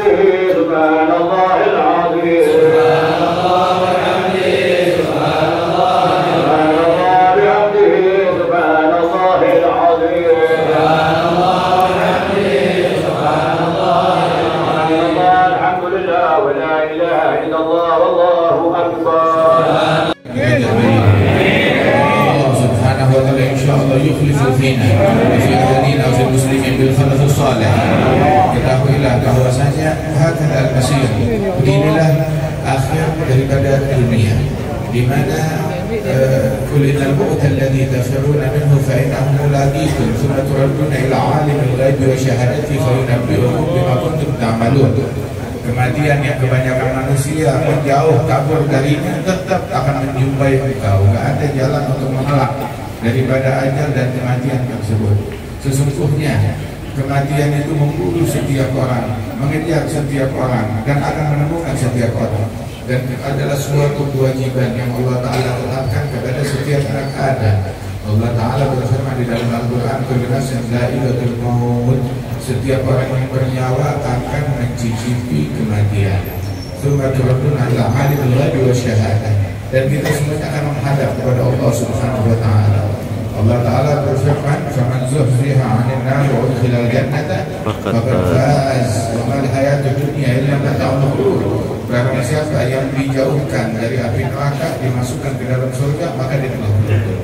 سبحان الله العظيم سبحان الله وبحمده سبحان الله بحمده سبحان الله العظيم سبحان الله وبحمده سبحان الله الحمد لله ولا إله إلا الله والله أكبر. InsyaAllah yukhlifu fina fi ahadina wa fi muslimin bil khalaf salih. Ketahuilah bahwasanya hakal al-masir, beginilah akhir daripada dunia, di mana kulinal maut alladhi tafiruna minhu fa innahu mulaqikum thumma turadduna ila alimil ghaibi wa syahadati fa yunabbi'ukum bima kuntum ta'malun. Kematian yang kebanyakan manusia menjauh kabur darinya tetap akan menjumpai engkau. Tidak ada jalan untuk mengelak daripada ajal dan kematian tersebut. Sesungguhnya kematian itu memburu setiap orang, mengejar setiap orang, dan akan menemukan setiap orang. Dan adalah suatu kewajiban yang Allah Ta'ala tetapkan kepada setiap anak Adam. Allah Ta'ala berfirman di dalam Al-Quran, kullu nafsin dha'iqatul maut, setiap orang yang bernyawa akan mencicipi kematian. Tsumma turadduna ila alimil ghaibi wasyahadah, dan kita semuanya akan menghadap kepada Allah Subhanahu wa Ta'ala. Allah Ta'ala berfirman, faman zuhziha 'anil nar wa udkhilal jannata faqad faz wa mal hayatud dunya illa mata'ul ghurur. Barang siapa yang dijauhkan dari api neraka dimasukkan ke dalam surga, maka dia telah beruntung.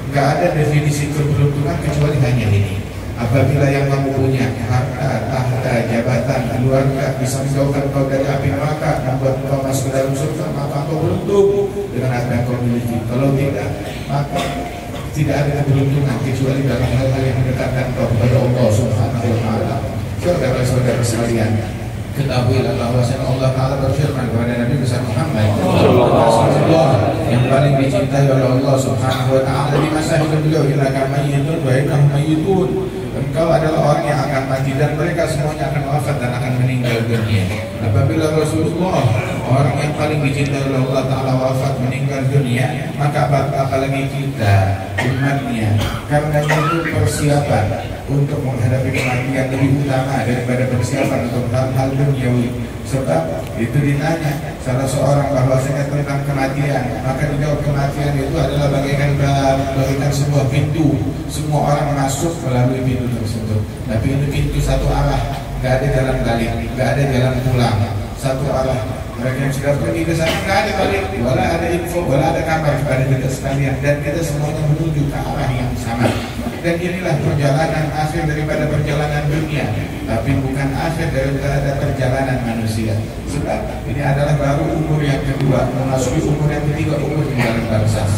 Enggak ada definisi keberuntungan kecuali hanya ini. Apabila yang kamu punya harta, tahta, jabatan, keluarga bisa menjauhkan kau dari api neraka, membuat kau masuk ke dalam surga, maka kau beruntung dengan apa yang kau miliki. Kalau tidak, maka tidak ada keberuntungan kecuali dalam hal-hal yang mendekatkan kau kepada Allah Subhanahu wa Ta'ala. Saudara-saudara sekalian, ketahuilah bahwa Allah Ta'ala berfirman kepada Nabi besar Muhammad Rasulullah yang paling dicintai oleh Allah Subhanahu wa Ta'ala di masa hidup beliau, innaka mayyitun wa innahum mayyitun. Engkau adalah orang yang akan mati dan mereka semuanya akan wafat dan akan meninggal dunia. Apabila Rasulullah, orang yang paling dicintai oleh Allah Ta'ala, wafat meninggal dunia, maka apalagi kita umatnya. Karena itu persiapan untuk menghadapi kematian lebih utama daripada persiapan untuk hal-hal duniawi. Sebab itu ditanya salah seorang bahwasanya tentang kematian, maka dijawab kematian itu adalah bagaikan sebuah pintu. Semua orang masuk melalui pintu tersebut, tapi itu pintu satu arah, nggak ada jalan balik, nggak ada jalan pulang, satu arah. Mereka yang sudah pergi ke sana nggak ada balik, wala ada info, wala ada kabar kepada kita sekalian, dan kita semuanya menuju ke arah yang sama. Dan inilah perjalanan akhir daripada perjalanan dunia, tapi bukan akhir daripada perjalanan manusia. Sebab ini adalah baru umur yang kedua, memasuki umur yang ketiga, umur di dalam barzakh.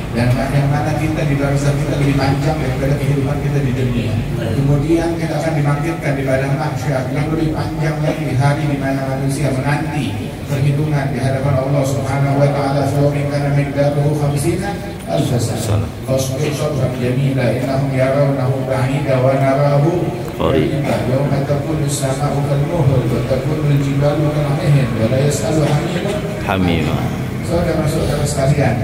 Dan yang mana kita di barzakh kita lebih panjang daripada kehidupan kita di dunia. Kemudian kita akan dibangkitkan di padang mahsyar yang lebih panjang lagi, hari di mana manusia menanti perhitungan di hadapan Allah Subhanahu wa Ta'ala. Yawmin kana miqdaruhu 50 alf sana. Fasbir sabran jamila innahum yarawnahu ba'ida wa narahu qariba. Yawma takunu as-sama'u kal-muhl wa takunu al-jibalu kal-'ihn wa la yas'alu hamima. Saudara-saudara sekalian,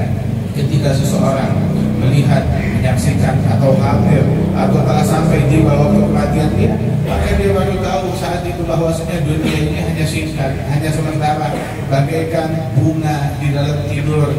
ketika seseorang melihat, menyaksikan atau hadir atau telah sampai di bawah kematian dia, maka dia baru tahu saat itu bahwasanya dunia ini hanya singkat, hanya sementara, bagaikan bunga di dalam tidur.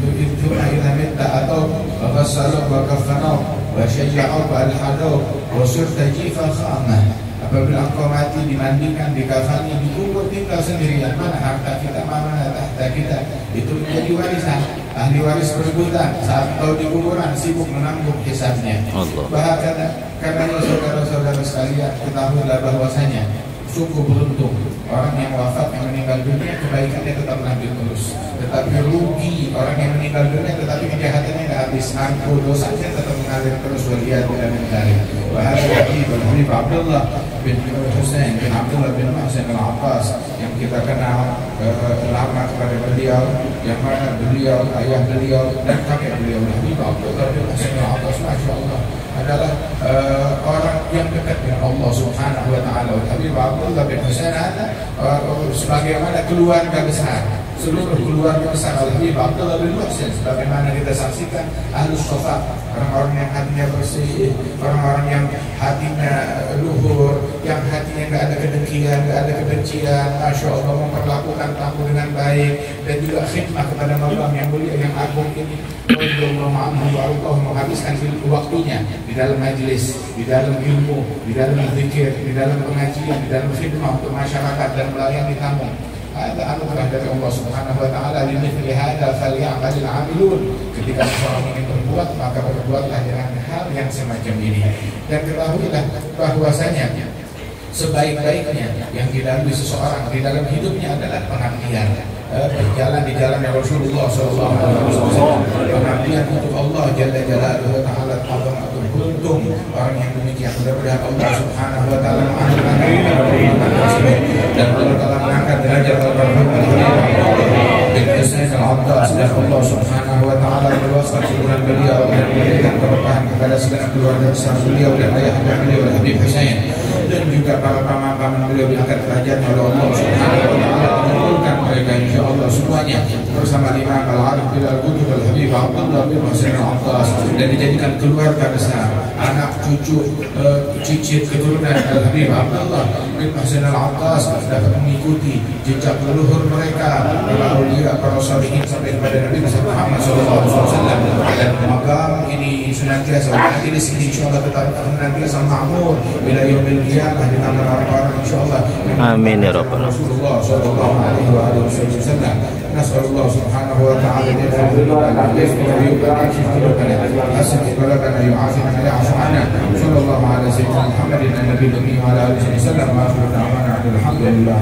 Itu minta atau ghasalu wa kafanu wa syayya'u al-hadu wa surta jifa khamah. Apabila engkau mati, dimandikan, dikafani, dikubur, tinggal sendirian. Mana harta kita, mana tahta kita, itu menjadi warisan. Ahli waris perebutan. Saat engkau di kuburan sibuk menanggung hisabnya. Bahkan karena saudara-saudara sekalian, ketahuilah bahwasanya sungguh beruntung orang yang wafat, yang meninggal dunia, kebaikannya tetap lanjut terus. Tetapi rugi orang yang meninggal dunia tetapi kejahatannya tidak habis, narko dosanya tetap mengalir terus. Waliyad dan mencari. Wahai Habib Abdullah bin Husain bin Abdullah bin Mahsan al-Abbas yang kita kenal lama kepada beliau, yang mana beliau, ayah beliau dan kakek beliau Habib Abdullah bin Mahsan al-Abbas, masya Allah, adalah orang yang dekat dengan Allah Subhanahu wa Ta'ala. Habib Abdullah bin Husain ada sebagaimana keluarga besar. seluruh keluarga besar Al-Habib Abdullah bin Muhsin, sebagaimana kita saksikan Ahlus Shafaq, orang-orang yang hatinya bersih, orang-orang yang hatinya luhur, yang hatinya nggak ada kedengkian, nggak ada kebencian, Masya Allah, memperlakukan tamu dengan baik, dan juga khidmah kepada malam yang mulia, yang agung ini. Allah menghabiskan waktunya di dalam majlis, di dalam ilmu, di dalam zikir, di dalam pengajian, di dalam khidmah untuk masyarakat dan melayani tamu. Ada anugerah dari Allah Subhanahu wa taala. Limithli hadza falyamalil 'amilun. Ketika seseorang ingin berbuat, maka berbuatlah dengan hal yang semacam ini. Dan ketahuilah bahwasanya sebaik-baiknya yang dilalui seseorang di dalam hidupnya adalah pengabdian. Berjalan di jalannya Rasulullah SAW, pengabdian untuk Allah Jalla Jalaluhu Ta'ala. Beruntung orang yang demikian. Mudah-mudahan Allah Subhanahu wa taala mengangkat dan Allah Ta'ala mengangkat derajat bin Husain al-Attas, dan Allah Subhanahu wa taala meluaskan keturunan beliau dan memberikan keberkahan kepada segala keluarga besar beliau dan ayah beliau Habib Husain, dan juga para paman-paman beliau diangkat derajatnya oleh Allah Subhanahu wa taala, mengumpulkan mereka insyaallah semuanya bersama Imam Al-Arif Al-Qutb Al-Habib Abdullah bin Husain al-Attas, dan dijadikan keluarga besar, anak cucu cicit keturunan Al-Habib Abdullah bin Husain al-Attas dapat mengikuti jejak leluhur mereka, para aulia, para sholihin sampai kepada Nabi Muhammad SAW. Dan makam ini senantiasa nanti di sini insyaallah tetap senantiasa makmur bila yaumil qiyamah di tangan orang-orang insyaallah. Amin ya rabbal alamin. Rasulullah sallallahu alaihi wasallam. Nas'alullah subhanahu wa ta'ala an yafirulana hasan qalbana yu'afina ya'fana. Sallallahu alaihi wa sallam Muhammadin an nabiyyi wa ala alihi wa sallam. Wa akhiru da'wana alhamdulillah.